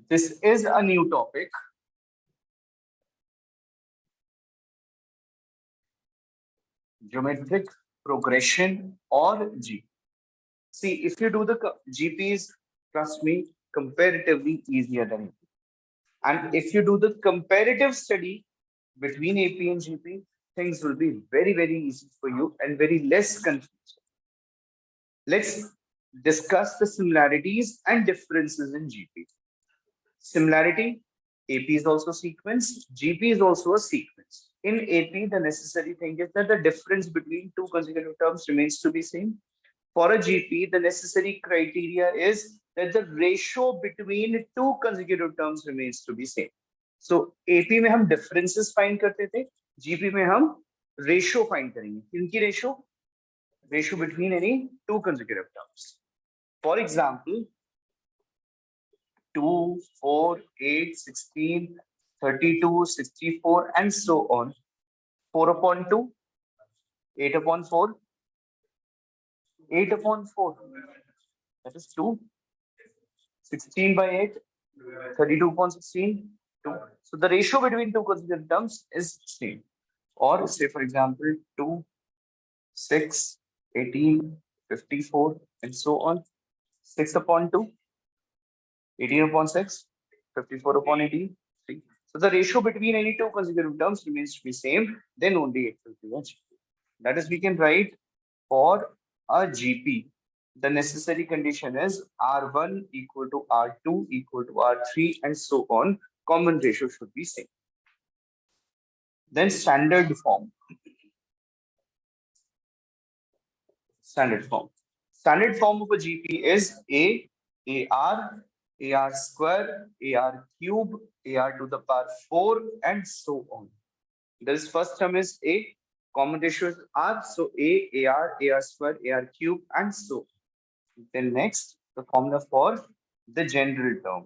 This is a new topic. Geometric progression or G. See, if you do the GPs, trust me, comparatively easier than AP. And if you do the comparative study between AP and GP, things will be very, very easy for you and very less confusing. Let's discuss the similarities and differences in GP. Similarity, AP is also sequence, GP is also a sequence. In AP, the necessary thing is that the difference between two consecutive terms remains to be same. For a GP, the necessary criteria is that the ratio between two consecutive terms remains to be same. So AP में हम differences find करते थे, GP में हम ratio find करेंगे. किनकी ratio? Ratio between any two consecutive terms. For example, 2, 4, 8, 16, 32, 64, and so on. 4 upon 2, 8 upon 4, 8 upon 4, that is 2. 16 by 8, 32 upon 16, 2. So the ratio between two consecutive terms is same. Or say for example, 2, 6, 18, 54, and so on. 6 upon 2, 18 upon 6, 54 upon 18, 3. So the ratio between any two consecutive terms remains to be same, then only it will be a GP. That is, we can write for a GP, the necessary condition is R1 equal to R2 equal to R3 and so on. Common ratio should be same. Then standard form. Standard form. Standard form of a GP is AR, AR square, AR cube, AR to the power 4, and so on. This first term is A, common ratio is R, so AR, AR square, AR cube, and so on. Then next, the formula for the general term.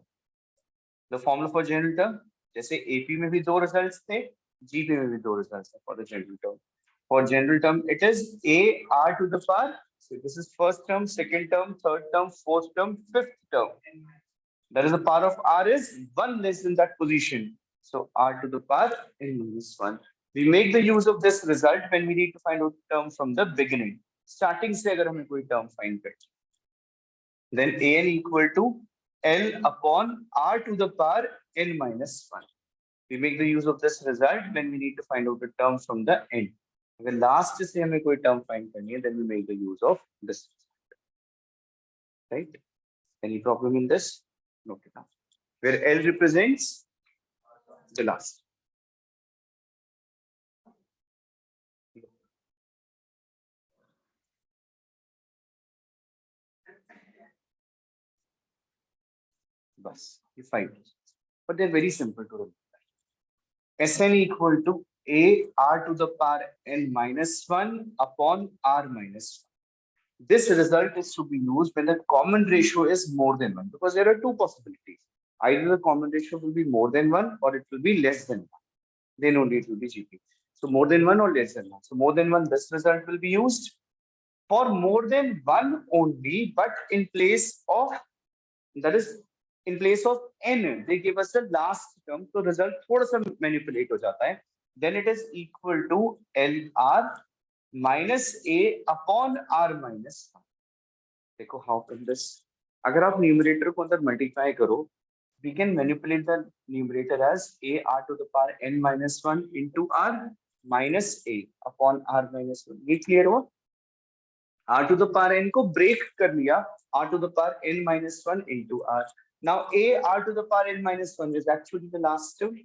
The formula for general term, जैसे AP में भी दो results थे, GP में भी दो results थे for the general term. For general term, it is AR to the power. So this is first term, second term, third term, fourth term, fifth term. That is the power of R is 1 less than that position. So R to the power n minus 1. We make the use of this result when we need to find out term from the beginning. Starting से अगर हमें कोई term find करनी, then an equal to L upon R to the power n minus 1. We make the use of this result when we need to find out the term from the end. अगर last से हमें कोई term find करनी है, then we make the use of this result. Right? Any problem in this? Note it down. Where L represents the last. Bus, you find it. But they're very simple to remember. Sn equal to A R to the power n minus 1 upon R minus 1. This result is to be used when the common ratio is more than 1, because there are two possibilities. Either the common ratio will be more than 1 or it will be less than 1. Then only it will be GP. So more than 1 or less than 1. So more than 1, this result will be used. For more than 1 only, but in place of, that is, in place of n, they give us the last term. So result थोड़ा सा manipulate हो जाता है. Then it is equal to LR minus A upon R minus 1. देखो how can this? अगर आप numerator को अंदर multiply करो, we can manipulate the numerator as A R to the power n minus 1 into R minus A upon R minus 1. ये clear हुआ? R to the power n को break कर लिया, R to the power n minus 1 into R. Now A R to the power n minus 1 is actually the last term.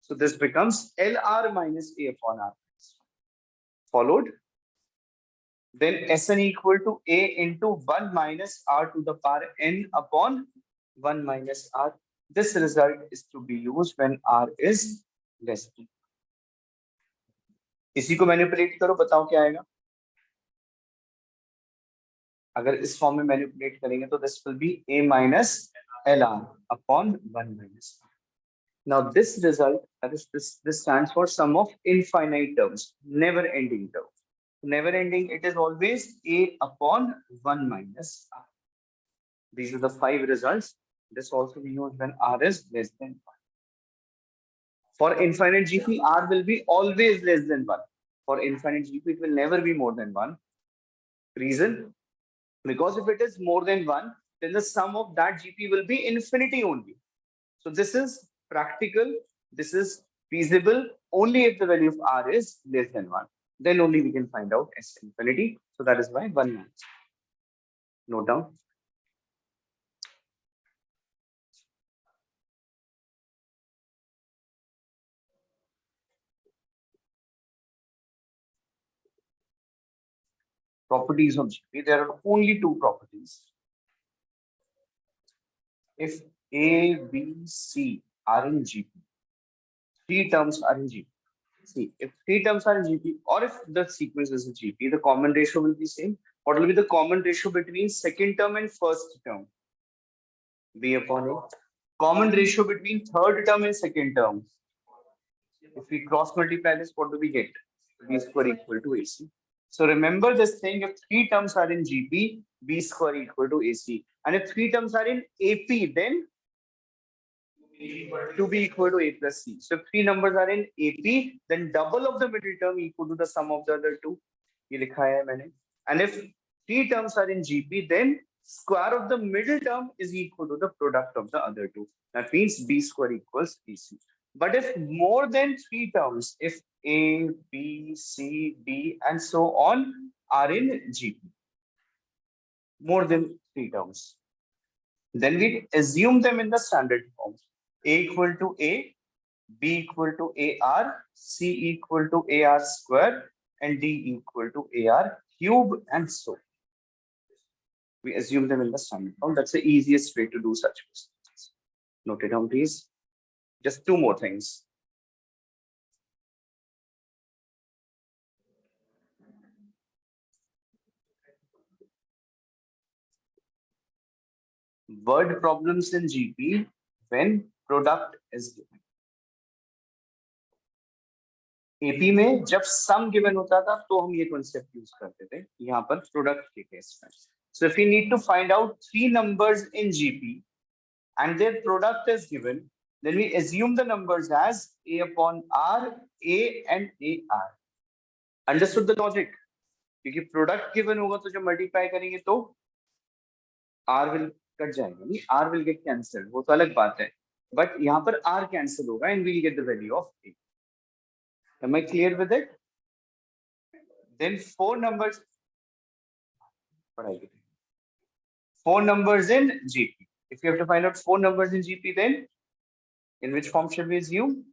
So this becomes LR minus A upon R. Followed? Then Sn equal to A into 1 minus R to the power n upon 1 minus R. This result is to be used when R is less than. इसी को manipulate करो, बताओ क्या आएगा? अगर इस form में manipulate करेंगे तो this will be A minus LR upon 1 minus R. Now this result, that is this stands for sum of infinite terms, never ending term. Never ending, it is always A upon 1 minus R. These are the 5 results. This also we use when R is less than 1. For infinite GP, R will be always less than 1. For infinite GP, it will never be more than 1. Reason? Because if it is more than 1, then the sum of that GP will be infinity only. So this is practical, this is feasible only if the value of R is less than 1. Then only we can find out S infinity. So that is why 1 match. Note down. Properties of GP. There are only two properties. If A, B, C are in GP, three terms are in GP. See, if three terms are in GP, or if the sequence is in GP, the common ratio will be same. What will be the common ratio between second term and first term? B upon A. Common ratio between third term and second term. If we cross multiply this, what do we get? B square equal to AC. So remember this thing, if three terms are in GP, B square equal to AC. And if three terms are in AP, then 2B equal to A plus C. So if three numbers are in AP, then double of the middle term equal to the sum of the other two. ये लिखा है मैंने. And if three terms are in GP, then square of the middle term is equal to the product of the other two. That means B square equals AC. But if more than three terms, if A, B, C, D, and so on are in GP, more than three terms, then we assume them in the standard form. A equal to A, B equal to AR, C equal to AR square, and D equal to AR cube, and so on. We assume them in the standard form. That's the easiest way to do such questions. Note it down, please. Just two more things. Word problems in GP when product is given. AP में जब sum given होता था तो हम ये concept use करते थे. यहाँ पर product के केस में. So if we need to find out three numbers in GP and their product is given, then we assume the numbers as A upon R, A and AR. Understood the logic? क्योंकि product given होगा तो जब multiply करेंगे तो R will cut जाएगा नहीं, R will get cancelled, वो तो अलग बात है. But यहाँ पर R cancel होगा and we'll get the value of A. Am I clear with it? Then four numbers in GP. If you have to find out four numbers in GP, then in which form should we assume?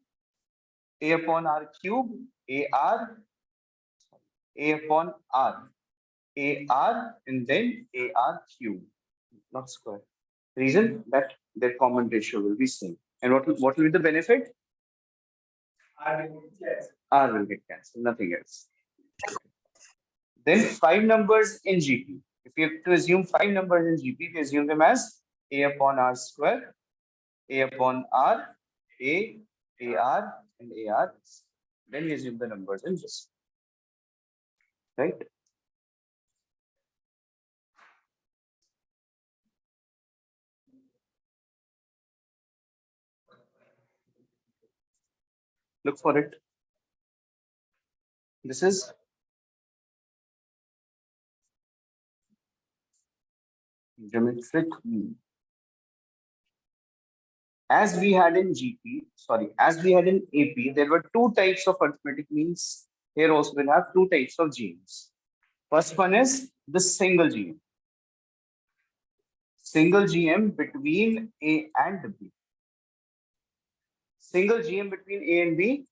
A upon R cube, AR, A upon R, AR, and then AR cube, not square. Reason that their common ratio will be same. And what will be the benefit? R will get cancelled, nothing else. Then five numbers in GP. If you have to assume five numbers in GP, we assume them as A upon R square, A upon R, A, AR, and AR. Then we assume the numbers in this. Right? Look for it. This is geometric mean. As we had in AP, there were two types of arithmetic means. Here also we'll have two types of GMs. First one is the single GM. Single GM between A and B. Single GM between A and B.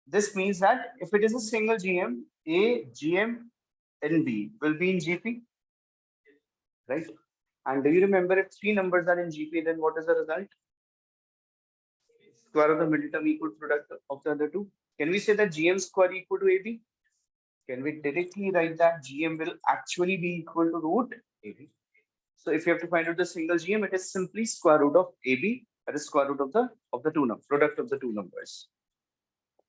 This means that if it is a single GM, A, GM, and B will be in GP. Right? And do you remember if three numbers are in GP, then what is the result? Square of the middle term equal product of the other two. Can we say that GM square equal to AB? Can we directly write that GM will actually be equal to root AB? So if you have to find out the single GM, it is simply square root of AB, that is square root of the two numbers, product of the two numbers.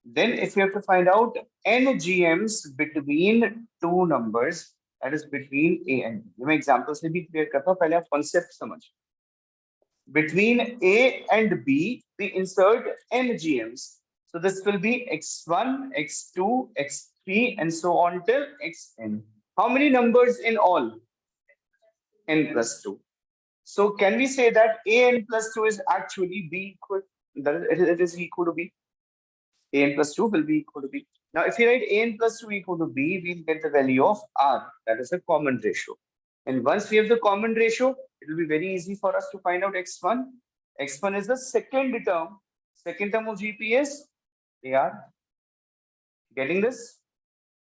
Then if you have to find out n GMs between two numbers, that is between A and B. मैं example से भी clear करता हूँ, पहले आप concept समझ. Between A and B, we insert n GMs. So this will be x1, x2, x3, and so on till xn. How many numbers in all? N plus 2. So can we say that a n plus 2 is actually b equal, that it is equal to b? A n plus 2 will be equal to b. Now, if you write a n plus 2 equal to b, we'll get the value of r. That is a common ratio. And once we have the common ratio, it will be very easy for us to find out x1. X1 is the second term. Second term of GP is AR. Getting this?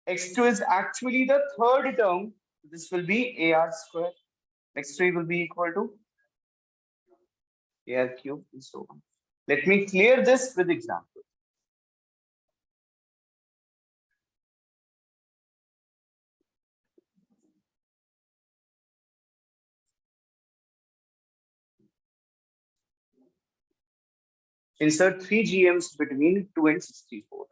X2 is actually the third term. This will be AR square. X3 will be equal to AR cube and so on. Let me clear this with example. Insert 3 GMs between 2 and 64.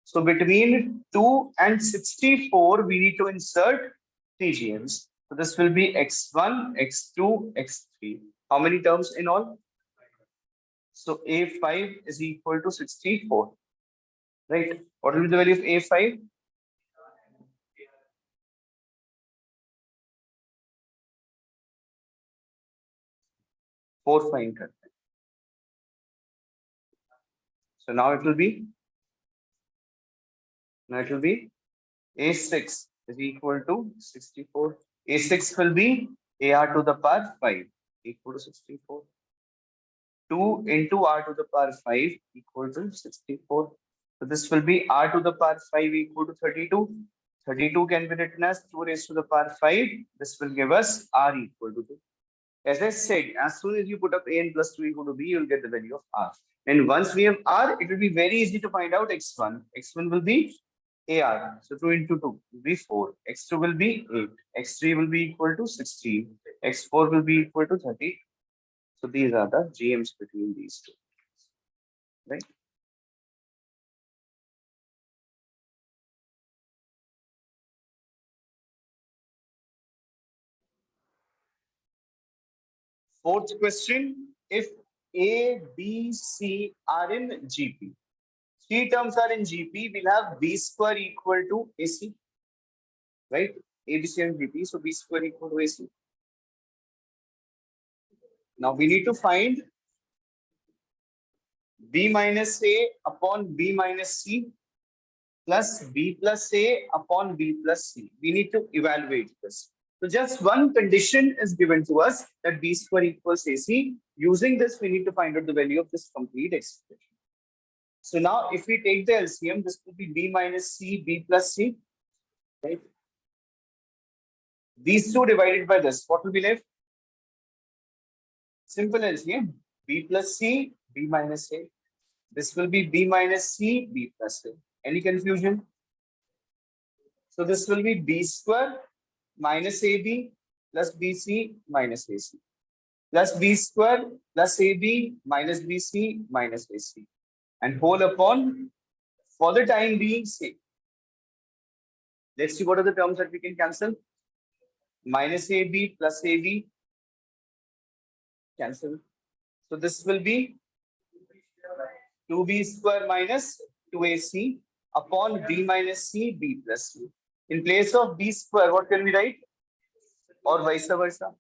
So between 2 and 64, we need to insert 3 GMs. So this will be x1, x2, x3. How many terms in all? So A5 is equal to 64. Right? What will be the value of A5? Four find. So now it will be A6 is equal to 64. A6 will be AR to the power 5 equal to 64. 2 into R to the power 5 equal to 64. So this will be R to the power 5 equal to 32. 32 can be written as 2 raised to the power 5. This will give us R equal to 2. As I said, as soon as you put up A n plus 2 equal to B, you'll get the value of R. And once we have R, it will be very easy to find out x1. x1 will be AR. So 2 into 2 will be 4. x2 will be 8. x3 will be equal to 16. x4 will be equal to 30. So these are the GMs between these two. Right? Fourth question, if A, B, C are in GP, three terms are in GP, we'll have B square equal to AC, right? A, B, C and GP, so B square equal to AC. Now we need to find B minus A upon B minus C plus B plus A upon B plus C. We need to evaluate this. So just one condition is given to us that B square equals AC. Using this, we need to find out the value of this complete expression. So now if we take the LCM, this will be B minus C, B plus C, right? These two divided by this, what will be left? Simple LCM, B plus C, B minus A. This will be B minus C, B plus A. Any confusion? So this will be B square minus AB plus BC minus AC plus B square plus AB minus BC minus AC and whole upon, for the time being, C. Let's see what are the terms that we can cancel. Minus AB plus AB cancel. So this will be 2B square minus 2AC upon B minus C, B plus C. In place of B square, what can we write? Or vice versa.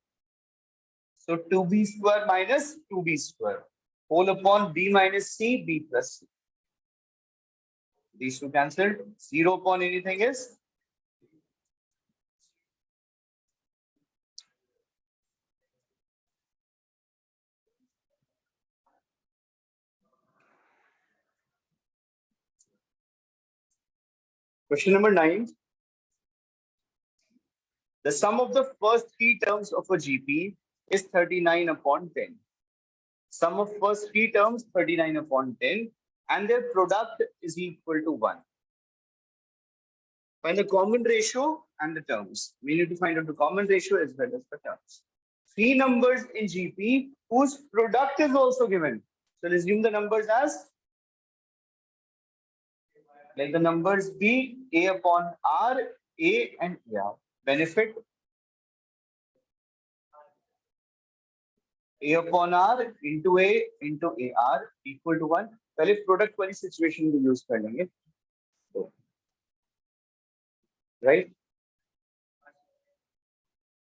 So 2B square minus 2B square whole upon B minus C, B plus C. These two cancelled. 0 upon anything is question number 9. The sum of the first three terms of a GP is 39 upon 10. Sum of first three terms 39 upon 10 and their product is equal to 1. Find the common ratio and the terms. We need to find out the common ratio as well as the terms. Three numbers in GP whose product is also given. So let's assume the numbers as, let the numbers be A upon R, A and AR. Benefit A upon R into A into AR equal to 1. पहले product वाली situation को use कर लेंगे. So, right?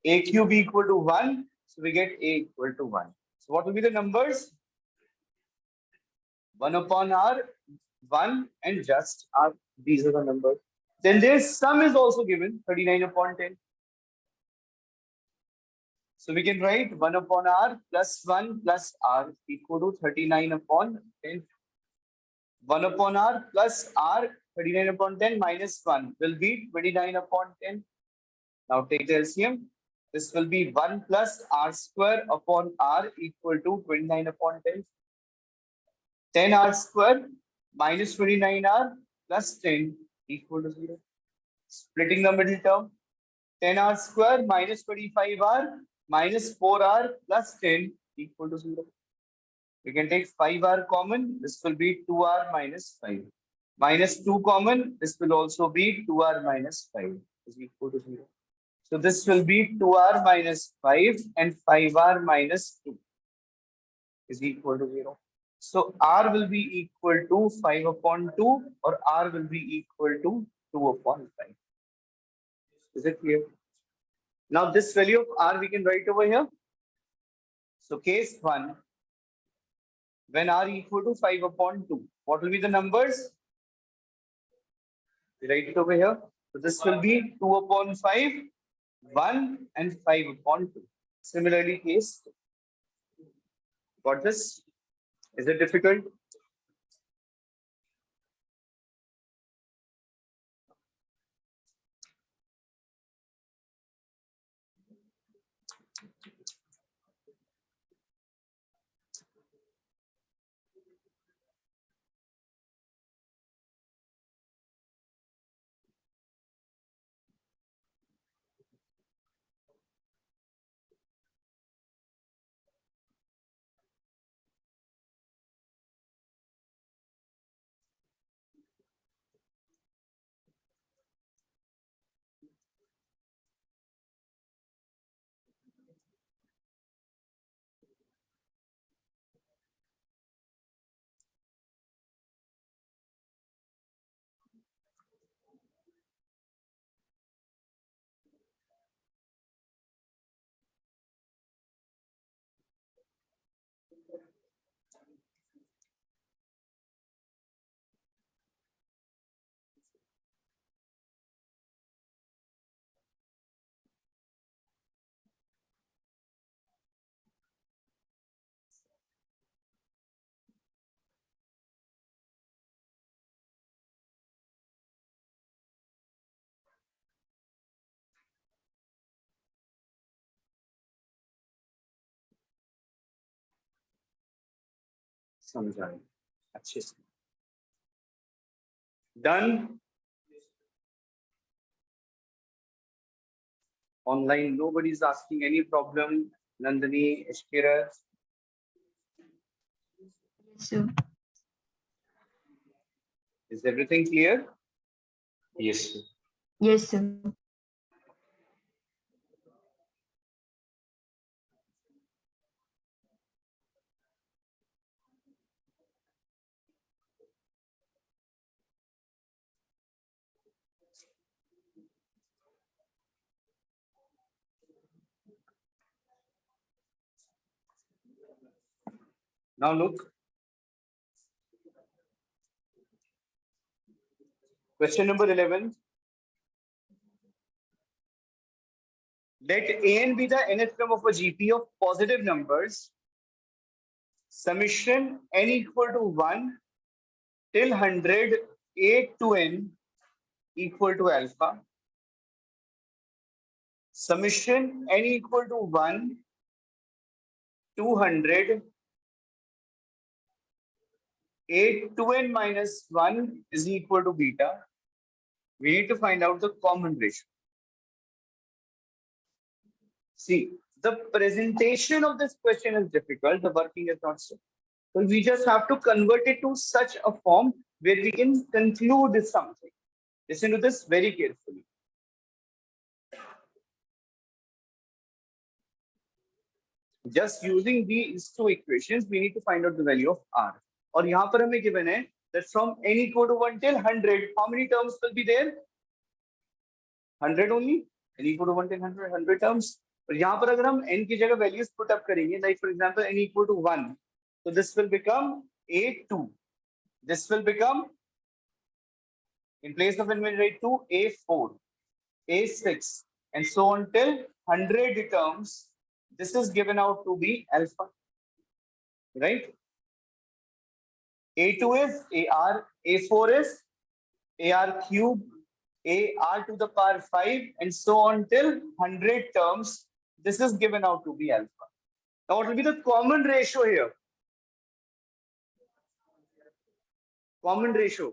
A cube equal to 1. So we get A equal to 1. So what will be the numbers? 1 upon R, 1 and just R. These are the numbers. Then their sum is also given, 39 upon 10. So we can write 1 upon R plus 1 plus R equal to 39 upon 10. 1 upon R plus R, 39 upon 10 minus 1 will be 29 upon 10. Now take the LCM. This will be 1 plus R square upon R equal to 29 upon 10. 10R square minus 29R plus 10 equal to 0. Splitting the middle term. 10R square minus 25R minus 4R plus 10 equal to 0. We can take 5R common. This will be 2R minus 5. Minus 2 common. This will also be 2R minus 5 is equal to 0. So this will be 2R minus 5 and 5R minus 2 is equal to 0. So R will be equal to 5 upon 2 or R will be equal to 2 upon 5. Is it clear? Now this value of R we can write over here. So case 1, when R equal to 5 upon 2, what will be the numbers? We write it over here. So this will be 2 upon 5, 1 and 5 upon 2. Similarly, case 2. Got this? Is it difficult? समझाएं अच्छे से. Done. Online, nobody is asking any problem. Nandini, Ishkira. Yes, sir. Is everything clear? Yes, sir. Yes, sir. Now look. Question number 11. Let A be the nth term of a GP of positive numbers. Summation n equal to 1 till 100 A to n equal to alpha. Summation n equal to 1 200 A to n minus 1 is equal to beta. We need to find out the common ratio. See, the presentation of this question is difficult. The working is not so. So we just have to convert it to such a form where we can conclude something. Listen to this very carefully. Just using these two equations, we need to find out the value of r. और यहाँ पर हमें given है that from n equal to 1 till 100, how many terms will be there? 100 only. n equal to 1 till 100 terms. और यहाँ पर अगर हम n की जगह values put up करेंगे, like for example n equal to 1, so this will become a2. This will become, in place of n, we'll write 2, a4, a6, and so on till 100 terms. This is given out to be alpha, right? A2 is AR, A4 is AR cube, AR to the power 5, and so on till 100 terms. This is given out to be alpha. Now, what will be the common ratio here? Common ratio.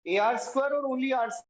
AR square or only R